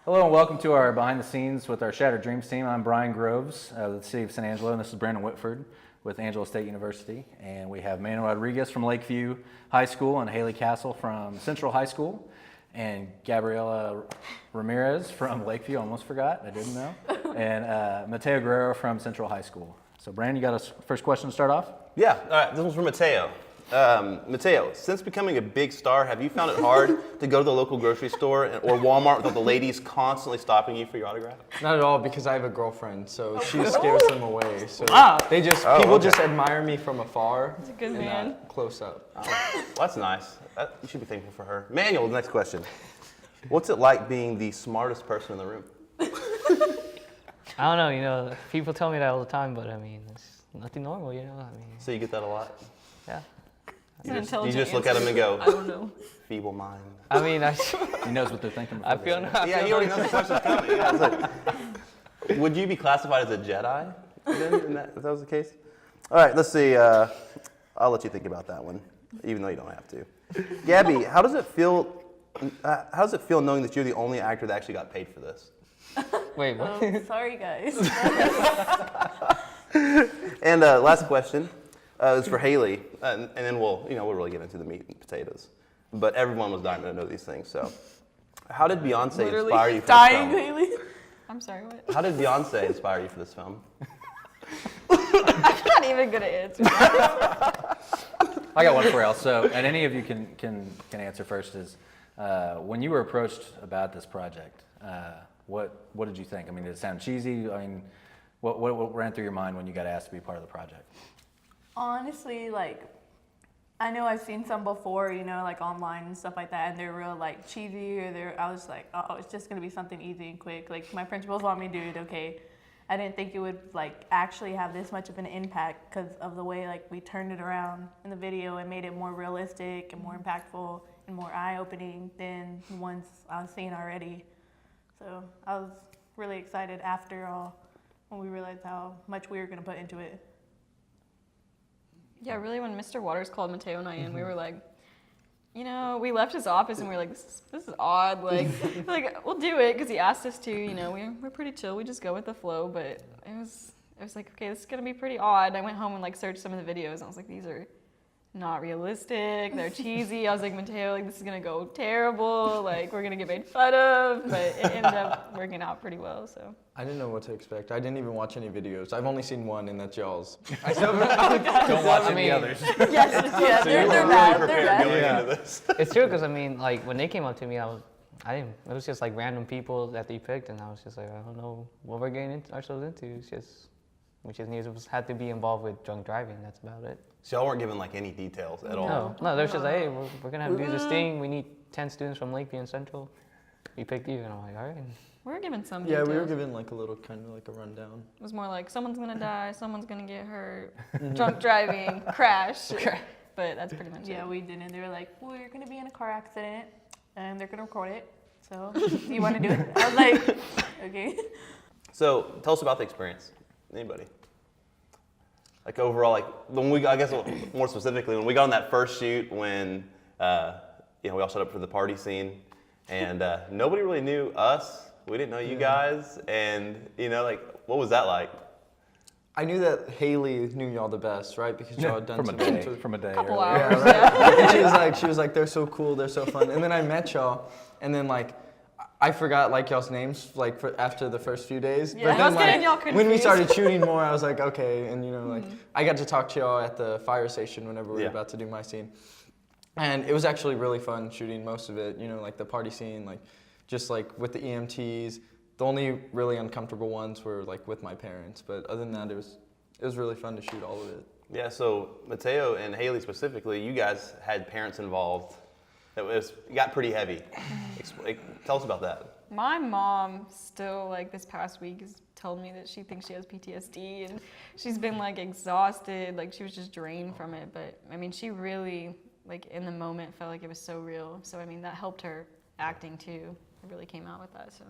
Hello and welcome to our behind the scenes with our Shattered Dreams team. I'm Brian Groves of the city of San Angelo, and this is Brandon Whitford with Angelo State University. And we have Manuel Rodriguez from Lakeview High School and Haley Castle from Central High School and Gabriella Ramirez from Lakeview, almost forgot, I didn't know, and MATEO GUERRERO from Central High School. So Brandon, you got a first question to start off? Yeah, all right, this one's from Mateo. Mateo, since becoming a big star, have you found it hard to go to the local grocery store or Walmart without the ladies constantly stopping you for your autograph? Not at all, because I have a girlfriend, so she scares them away. So people just admire me from afar. That's a good and man. not close up. Oh, well, that's nice. You should be thankful for her. Manuel, the next question. What's it like being the smartest person in the room? I don't know, people tell me that all the time, but I mean, it's nothing normal, So you get that a lot? Yeah. You just look at them and go, I don't know. Feeble mind. I mean, He knows what they're thinking. I feel Yeah, he already knows the question's coming. Yeah, it's like, would you be classified as a Jedi then, if that was the case? All right, let's see. I'll let you think about that one, even though you don't have to. Gabby, how does it feel knowing that you're the only actor that actually got paid for this? Wait, what? Oh, sorry, guys. And last question is for Haley, and then we'll really get into the meat and potatoes. But everyone was dying to know these things. So, how did Beyonce inspire you for this film? Haley. I'm sorry, what? How did Beyonce inspire you for this film? I'm not even gonna answer that. I got one for you. So, and any of you can answer first. Is when you were approached about this project, what did you think? I mean, did it sound cheesy? I mean, what ran through your mind when you got asked to be part of the project? Honestly, I know I've seen some before, like online and stuff like that, and they're real cheesy, or I was like, oh, it's just gonna be something easy and quick. Like my principals want me to do it, okay. I didn't think it would actually have this much of an impact because of the way we turned it around in the video and made it more realistic and more impactful and more eye-opening than the ones I was seeing already. So I was really excited after all when we realized how much we were gonna put into it. Yeah, really, when Mr. Waters called Mateo and I in, we were like, we left his office and we were like, this is odd. We'll do it because he asked us to. We're pretty chill. We just go with the flow. But it was like, okay, this is gonna be pretty odd. I went home and searched some of the videos and I was like, these are not realistic. They're cheesy. I was like, Mateo, this is gonna go terrible. We're gonna get made fun of. But it ended up working out pretty well. So. I didn't know what to expect. I didn't even watch any videos. I've only seen one, and that's y'all's. Don't watch any others. Yes, they're bad. They're bad. Into this. It's true, because I mean, when they came up to me, it was just random people that they picked, and I was just like, I don't know what we're getting ourselves into. We just had to be involved with drunk driving. That's about it. So y'all weren't given any details at all? No, they're just like, hey, we're gonna have to do this thing. We need 10 students from Lakeview and Central. We picked you, and I'm like, all right. We were given some Yeah, details. we were given a little kind of a rundown. It was more like someone's gonna die, someone's gonna get hurt, drunk driving, crash. But that's pretty much it. Yeah, we didn't. They were like, well, you're going to be in a car accident, and they're going to record it. So, you want to do it? I was like, okay. So, tell us about the experience. Anybody? Overall, I guess more specifically, when we got on that first shoot, when we all showed up for the party scene, and nobody really knew us. We didn't know you guys, and what was that like? I knew that Haley knew y'all the best, right? Because y'all had done from a day. Couple earlier. hours. Yeah, right. And she was like, they're so cool, they're so fun. And then I met y'all, and then I forgot y'all's names after the first few days. Yeah, but then y'all confused. when we started shooting more, I was like, okay. And I got to talk to y'all at the fire station whenever we were about to do my scene. And it was actually really fun shooting most of it, the party scene, just with the EMTs. The only really uncomfortable ones were with my parents, but other than that, it was really fun to shoot all of it. Yeah, so Mateo and Haley specifically, you guys had parents involved. It got pretty heavy. Tell us about that. My mom still, this past week, has told me that she thinks she has PTSD, and she's been, exhausted. She was just drained from it. But, I mean, she really, in the moment, felt like it was so real. So, I mean, that helped her acting, too. It really came out with that, so.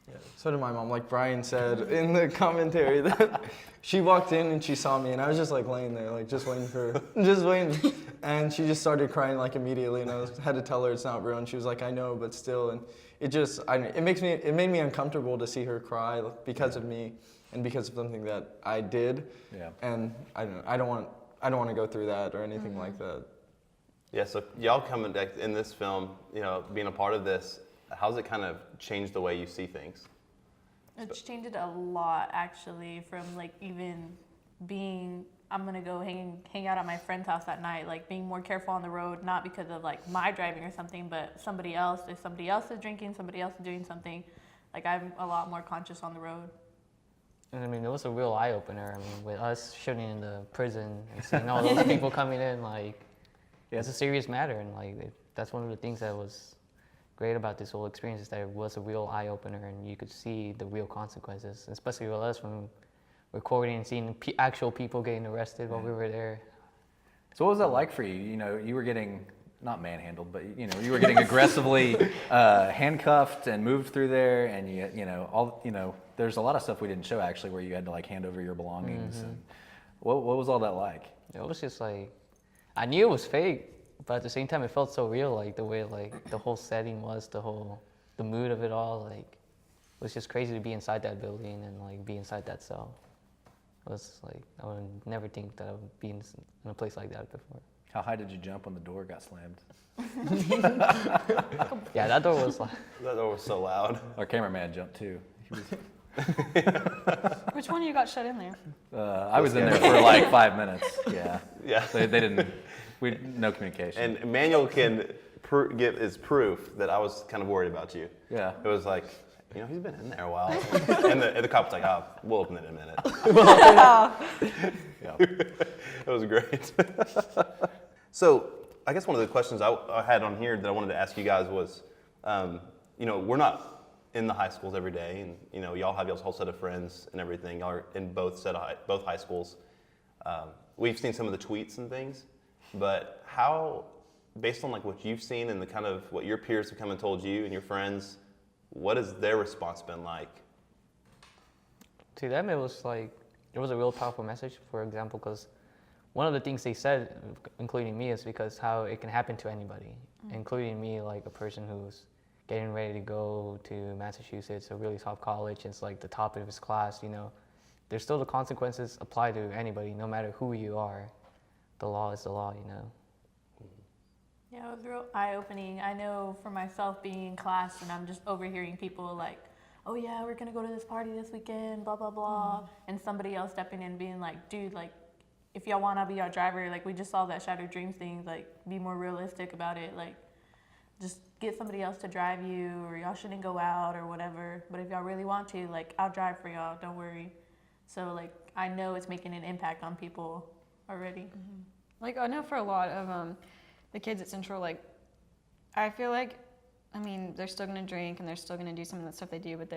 Yeah, so did my mom. Like Brian said in the commentary, that she walked in and she saw me, and I was just laying there, just waiting. And she just started crying immediately, and I had to tell her it's not real, and she was like, I know, but still. And it made me uncomfortable to see her cry because of me and because of something that I did. Yeah. And I don't want to go through that or anything like that. Yeah, so y'all coming back in this film, being a part of this, how's it kind of changed the way you see things? It's changed a lot, actually, from like even being, I'm gonna go hang out at my friend's house at night, like being more careful on the road, not because of like my driving or something, but if somebody else is drinking, somebody else is doing something, like I'm a lot more conscious on the road. And I mean, it was a real eye opener. I mean, with us shooting in the prison and seeing all those people coming in, like, it's a serious matter, and like that's one of the things that was great about this whole experience is that it was a real eye opener, and you could see the real consequences, especially with us when recording and seeing actual people getting arrested while we were there. So what was that like for you? You were getting not manhandled, but you were getting aggressively handcuffed and moved through there, and there's a lot of stuff we didn't show actually where you had to like hand over your belongings. And what was all that like? It was just like, I knew it was fake, but at the same time it felt so real, like the way like the whole setting was, the mood of it all, like it was just crazy to be inside that building and like be inside that cell. It was like, I would never think that I would be in a place like that before. How high did you jump when the door got slammed? Yeah, that door was like... That door was so loud. Our cameraman jumped too. He was, Which one of you got shut in there? I was in there for like 5 minutes. Yeah. Yeah. They didn't. No communication. And Emmanuel can give his proof that I was kind of worried about you. Yeah. It was like, he's been in there a while. And the cop's like, we'll open it in a minute. Yeah. It was great. So I guess one of the questions I had on here that I wanted to ask you guys was, we're not in the high schools every day, and y'all have y'all's whole set of friends and everything. Y'all are in both high schools. We've seen some of the tweets and things, but how, based on like what you've seen and the kind of what your peers have come and told you and your friends, what has their response been like? To them, it was a real powerful message, for example, because one of the things they said, including me, is because how it can happen to anybody, including me, like a person who's getting ready to go to Massachusetts, a really top college, it's like the top of his class, there's still the consequences apply to anybody, no matter who you are. The law is the law, Yeah, it was real eye-opening. I know for myself being in class and I'm just overhearing people like, oh yeah, we're gonna go to this party this weekend, blah, blah, blah. And somebody else stepping in being like, dude, like, if y'all wanna be our driver, like we just saw that Shattered Dreams thing, like be more realistic about it. Like just get somebody else to drive you, or y'all shouldn't go out or whatever. But if y'all really want to, like I'll drive for y'all, don't worry. So like, I know it's making an impact on people already. Like I know for a lot of the kids at Central, like I feel like, they're still gonna drink and they're still gonna do some of the stuff they do, but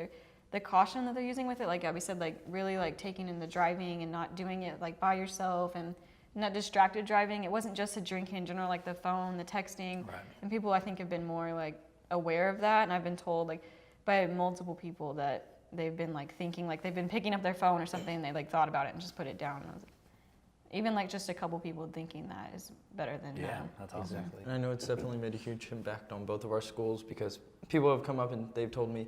the caution that they're using with it, like Abby said, like really like taking in the driving and not doing it like by yourself and not distracted driving. It wasn't just the drinking in general, like the phone, the texting, Right. And people I think have been more like aware of that. And I've been told like by multiple people that they've been like thinking, like they've been picking up their phone or something, and they like thought about it and just put it down. And I was like, even like just a couple people thinking that is better than none. That's awesome. Exactly. And I know it's definitely made a huge impact on both of our schools, because people have come up and they've told me,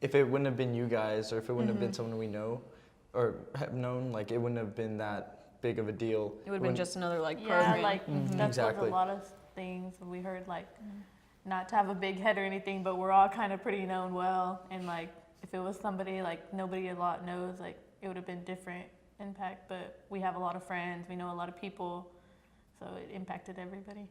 if it wouldn't have been you guys, or if it wouldn't have been someone we know or have known, like it wouldn't have been that big of a deal. It would have been just another like Yeah, program. like that's Exactly. a lot of things we heard, like not to have a big head or anything, but we're all kind of pretty known well, and like if it was somebody like nobody a lot knows, like it would have been different impact. But we have a lot of friends, we know a lot of people, so it impacted everybody.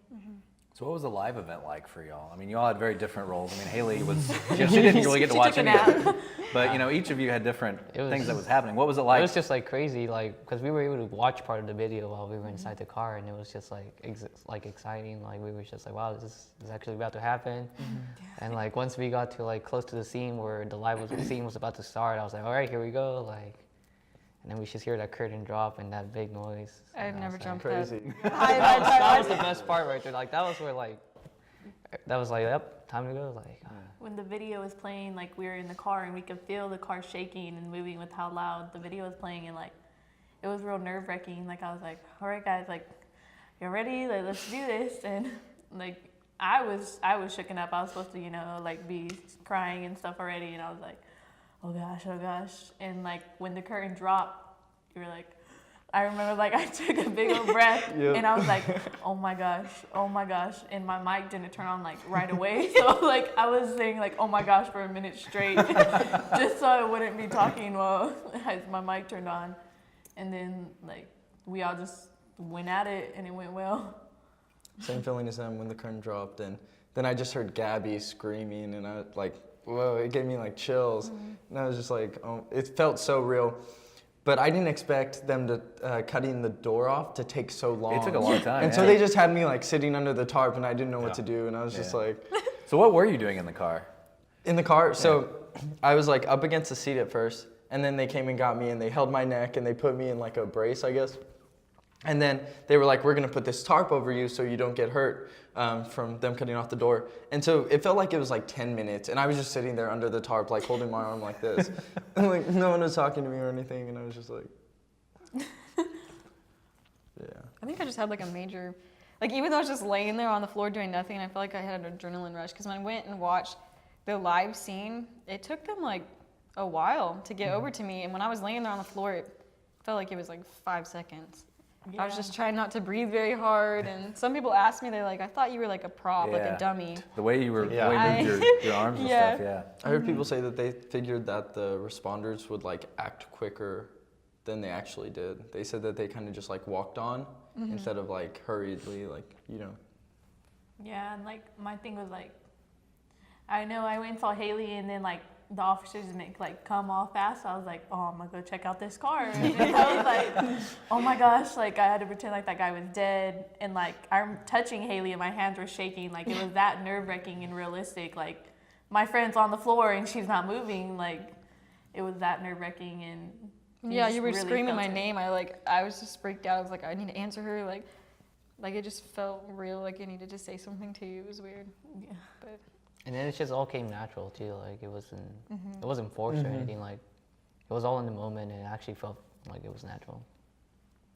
So what was the live event like for y'all? Y'all had very different roles. Haley was, she didn't really get to She watch took a any of it. nap. But each of you had different It was- things that was happening. What was it like? It was just like crazy, like because we were able to watch part of the video while we were inside the car, and it was just like exciting. Like we were just like, wow, this is actually about to happen. And like once we got to like close to the scene where the scene was about to start, I was like, all right, here we go. Like, and then we just hear that curtain drop and that big noise. I've And I never was jumped Crazy. that was the best part right there. Like that was where yep, time to go. Like. When the video was playing, like we were in the car and we could feel the car shaking and moving with how loud the video was playing, and like it was real nerve-wracking. Like I was like, all right guys, like you're ready, like let's do this. And like I was shooken up. I was supposed to, you know, like be crying and stuff already, and I was like, oh gosh. And like when the curtain dropped, you were like, I remember like I took a big old breath and I was like, oh my gosh. And my mic didn't turn on like right away. So like I was saying like, oh my gosh for a minute straight just so I wouldn't be talking while my mic turned on. And then like we all just went at it and it went well. Same feeling as them when the curtain dropped, and then I just heard Gabby screaming, and I like, whoa, it gave me like chills. And I was just like, oh, it felt so real. But I didn't expect them to cutting the door off to take so long. It took a long time. And so they just had me like sitting under the tarp, and I didn't know what to do, and I was just like. So what were you doing in the car? In the car, so I was like up against the seat at first, and then they came and got me, and they held my neck, and they put me in like a brace, I guess. And then they were like, we're gonna put this tarp over you so you don't get hurt from them cutting off the door. And so it felt like it was like 10 minutes, and I was just sitting there under the tarp, like holding my arm like this. And like no one was talking to me or anything, and I was just like, I think I just had like a major, like even though I was just laying there on the floor doing nothing, I felt like I had an adrenaline rush, because when I went and watched the live scene, it took them like a while to get over to me. And when I was laying there on the floor, it felt like it was like 5 seconds. I was just trying not to breathe very hard, and some people asked me, they're like, I thought you were like a prop, like a dummy. The way you were, the way you moved your arms and stuff, I heard people say that they figured that the responders would like act quicker than they actually did. They said that they kind of just like walked on instead of like hurriedly, like, you know. Yeah, and like my thing was like, I know I went and saw Haley, and then like the officers didn't like come all fast. So I was like, oh, I'm gonna go check out this car. And then I was like, oh my gosh, like I had to pretend like that guy was dead. And like I'm touching Haley and my hands were shaking. Like it was that nerve-wracking and realistic. Like my friend's on the floor and she's not moving. Like it was that nerve-wracking, and yeah, you were really screaming my felt it. name. I was just freaked out. I was like, I need to answer her. Like it just felt real. Like I needed to say something to you. It was weird. Yeah. But And then it just all came natural too. Like it wasn't forced or anything. Like it was all in the moment, and it actually felt like it was natural.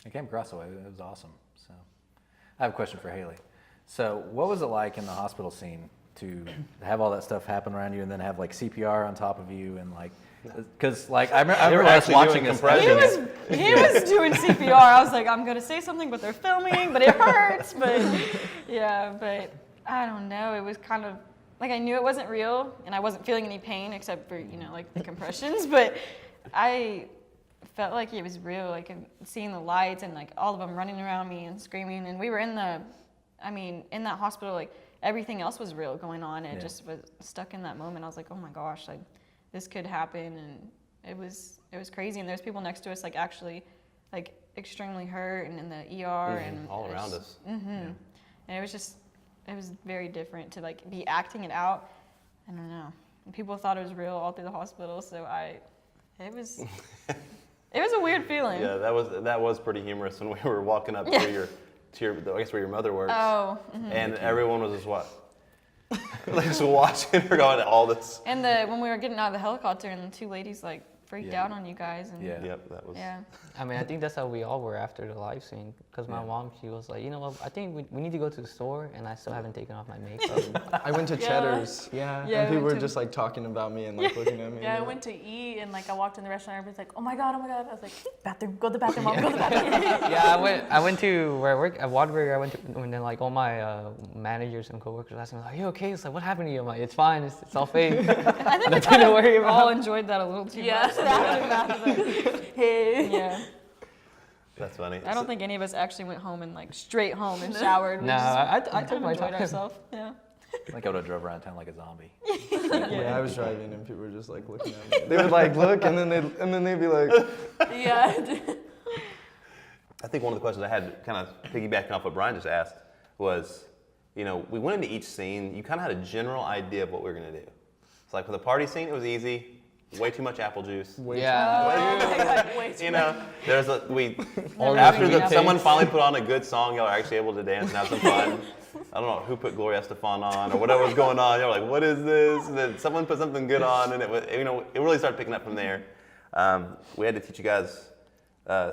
It came across the way. It was awesome. So I have a question for Haley. So what was it like in the hospital scene to have all that stuff happen around you, and then have like CPR on top of you, and like, because like I remember us watching this. he was doing CPR. I was like, I'm gonna say something, but they're filming, but it hurts. But yeah, but I don't know. It was kind of like I knew it wasn't real, and I wasn't feeling any pain except for, you know, like the compressions. But I felt like it was real, like seeing the lights and like all of them running around me and screaming. And we were in that hospital, like everything else was real going on. And it just was stuck in that moment. I was like, oh my gosh, like this could happen. And it was crazy. And there's people next to us like actually like extremely hurt and in the ER and all around us. And it was very different to like be acting it out. I don't know. And people thought it was real all through the hospital. So it was a weird feling. Yeah, that was pretty humorous when we were walking up to your I guess where your mother works. Oh. And everyone was just what? Like just watching her going all this. And when we were getting out of the helicopter, and the two ladies like freaked out on you guys. And Yep, that was. Yeah. I mean, I think that's how we all were after the live scene. Because my mom, she was like, you know what, I think we need to go to the store, and I still haven't taken off my makeup. I went to Cheddar's, and people were just like talking about me and like looking at me. Yeah, I went to eat, and like I walked in the restaurant, everybody's like, oh my god. I was like, bathroom, go to the bathroom, mom, go to the bathroom. Yeah, I went to where I work at Waterbury. I went to, and then like all my managers and coworkers asked me like, are you okay? It's like, what happened to you? I'm like, it's fine, it's all fake. I think Nothing to worry we all about. enjoyed that a little too much. Hey. Yeah. That's funny. I don't think any of us actually went home and like straight home and showered. We No, just I took my enjoyed time. ourselves. Yeah. Like I would have drove around town like a zombie. Yeah, I was driving and people were just like looking at me. They would like look and then they'd be like, Yeah. I think one of the questions I had, kind of piggybacking off what Brian just asked, was, you know, we went into each scene. You kind of had a general idea of what we were going to do. So like with the party scene, it was easy. Way too much apple juice. You know, there's someone finally put on a good song. Y'all are actually able to dance and have some fun. I don't know who put Gloria Estefan on or whatever was going on. Y'all were like, what is this? And then someone put something good on, and it was, you know, it really started picking up from there. We had to teach you guys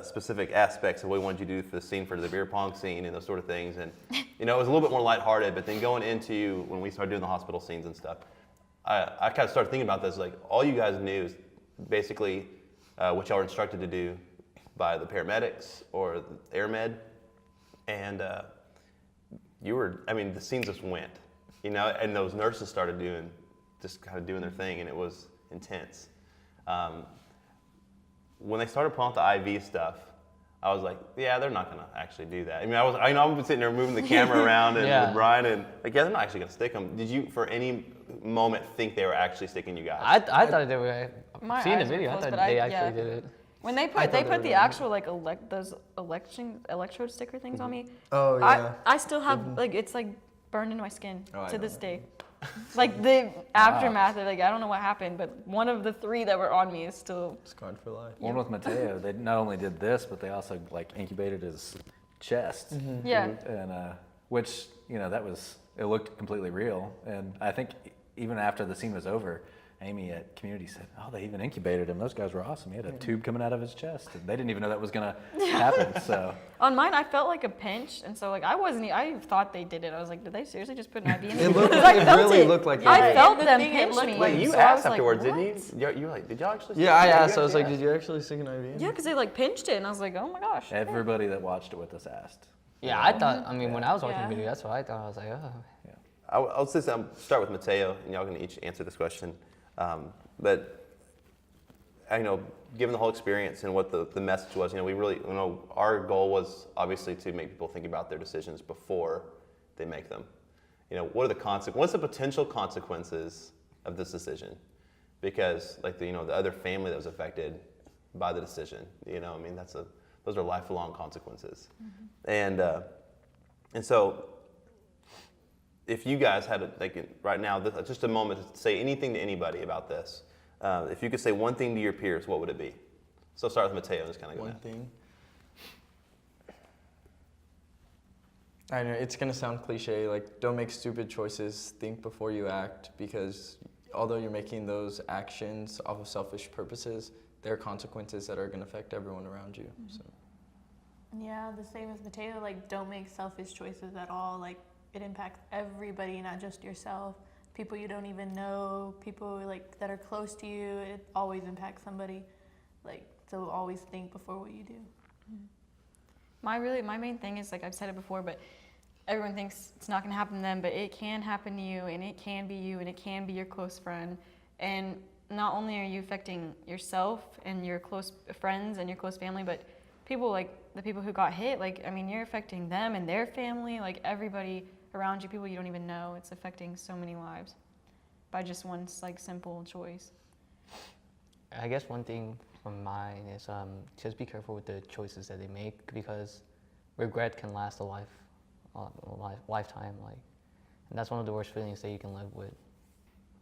specific aspects of what we wanted you to do for the scene, for the beer pong scene and those sort of things. And, you know, it was a little bit more lighthearted, but then going into when we started doing the hospital scenes and stuff, I kind of started thinking about this, like all you guys knew is basically what y'all were instructed to do by the paramedics or the air med. And the scenes just went, you know, and those nurses started doing their thing, and it was intense. When they started pulling out the IV stuff, I was like, yeah, they're not gonna actually do that. I mean, I know I'm sitting there moving the camera around and with Brian, and like, yeah, they're not actually gonna stick them. Did you, for any moment, think they were actually sticking you guys? I thought they were. My Seeing the eyes were video, I closed, thought but they actually did it. When they put the actual like those electrode sticker things on me. Oh yeah. I still have like it's like burned into my skin Oh, I to know this that. day. Like the aftermath of, like, I don't know what happened, but one of the 3 that were on me is still. Scarred for life. One with Mateo, they not only did this, but they also like incubated his chest. Yeah. And which, you know, it looked completely real. And I think even after the scene was over, Amy at Community said, oh, they even incubated him. Those guys were awesome. He had a tube coming out of his chest. And they didn't even know that was going to happen. So On mine, I felt like a pinch, and so like I thought they did it. I was like, did they seriously just put an IV in me? It looked. Because I It felt really it. looked like. I it. felt The them thing, it pinch looked me. like- Wait, you so I asked was like, afterwards, what? didn't you? You were like, did y'all actually? Yeah, I you asked. I was actually like, asked? did you actually stick an IV in? Yeah, because they like pinched it, and I was like, oh my gosh. everybody that watched it with us asked. Yeah, I thought. I mean, when I was watching Yeah. the video, that's what I thought. I was like, oh. I'll just start with Mateo, and y'all can each answer this question. But you know, given the whole experience and what the message was, you know, we really, you know, our goal was obviously to make people think about their decisions before they make them. You know, what are the what's the potential consequences of this decision? Because like the other family that was affected by the decision, you know, I mean, those are lifelong consequences. Mm-hmm. And so if you guys had right now, just a moment to say anything to anybody about this, if you could say one thing to your peers, what would it be? So start with Mateo and just kind of go One down. thing. I know it's gonna sound cliche, like don't make stupid choices, think before you act, because although you're making those actions off of selfish purposes, there are consequences that are gonna affect everyone around you. So Yeah, the same as Mateo. Like, don't make selfish choices at all. Like, it impacts everybody, not just yourself. People you don't even know, people like that are close to you. It always impacts somebody. Like, so always think before what you do. My main thing is, like I've said it before, but everyone thinks it's not gonna happen to them, but it can happen to you, and it can be you, and it can be your close friend. And not only are you affecting yourself and your close friends and your close family, but people like the people who got hit, like, I mean, you're affecting them and their family, like everybody around you, people you don't even know. It's affecting so many lives by just one like simple choice. I guess one thing from mine is just be careful with the choices that they make, because regret can last a lifetime, like, and that's one of the worst feelings that you can live with.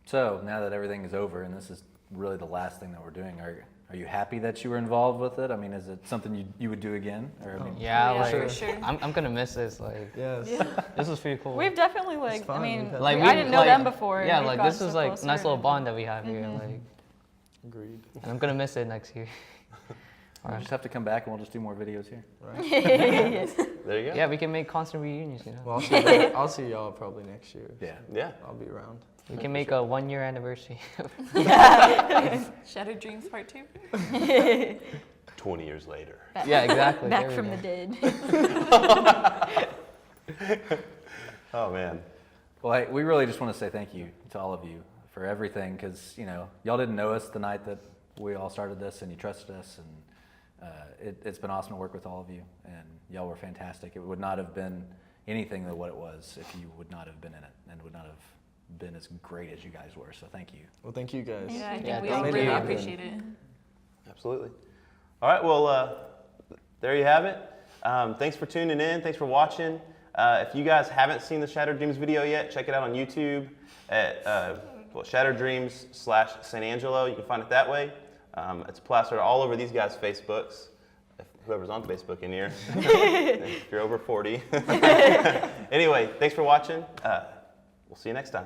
So now that everything is over, and this is really the last thing that we're doing, are you happy that you were involved with it? I mean, is it something you would do again? Or I mean, Yeah, Yeah, like for sure. I'm gonna miss this. Like, yes. this was pretty cool. We've definitely like, fun. I mean, We've had like I didn't know them before. Yeah, We've like gotten this is so like closer. nice little bond that we have here. Like, Agreed. and I'm gonna miss it next year. we'll just have to come back and we'll just do more videos here. There you go. Yeah, we can make constant reunions. You know, Well, I'll see y'all probably next year. Yeah. Yeah. I'll be around. we can make a 1-year anniversary. Shattered Dreams Part 2. 20 years later. Yeah, exactly. Back There we from go. the dead. Oh man. Well, we really just want to say thank you to all of you for everything, because y'all didn't know us the night that we all started this, and you trusted us, and it's been awesome to work with all of you, and y'all were fantastic. It would not have been anything than what it was if you would not have been in it, and would not have been as great as you guys were. So thank you. Well, thank you guys. Yeah, I think Yeah, we thank all you. really Happen. appreciate it. Absolutely. All right. Well, there you have it. Thanks for tuning in. Thanks for watching. If you guys haven't seen the Shattered Dreams video yet, check it out on YouTube at Shattered Dreams /San Angelo. You can find it that way. It's plastered all over these guys' Facebooks. Whoever's on Facebook in here, if you're over 40. Anyway, thanks for watching. We'll see you next time.